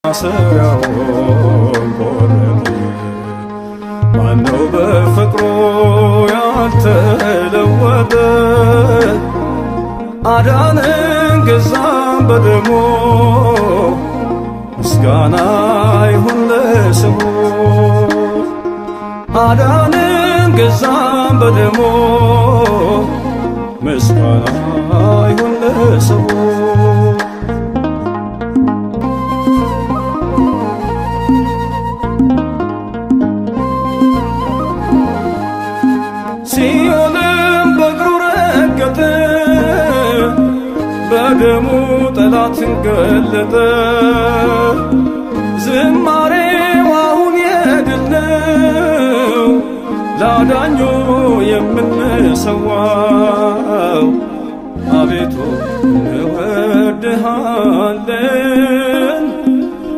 ማሰሪያውን ቆረጠ። ማነው በፍቅሩ ያልተለወጠ? አዳነን ገዛን በደሙ ምስጋና ይሁን ለስሙ። አዳነን ገዛን በደሙ ምስጋና ይሁን ለስሙ። ሲኦልም በእግሩ ረገጠ፣ በደሙ ጠላትን ገለጠ። ዝማሬው አሁን የድል ነው፣ ላዳኙ የምንሰዋው። አቤቱ እንወድሃለን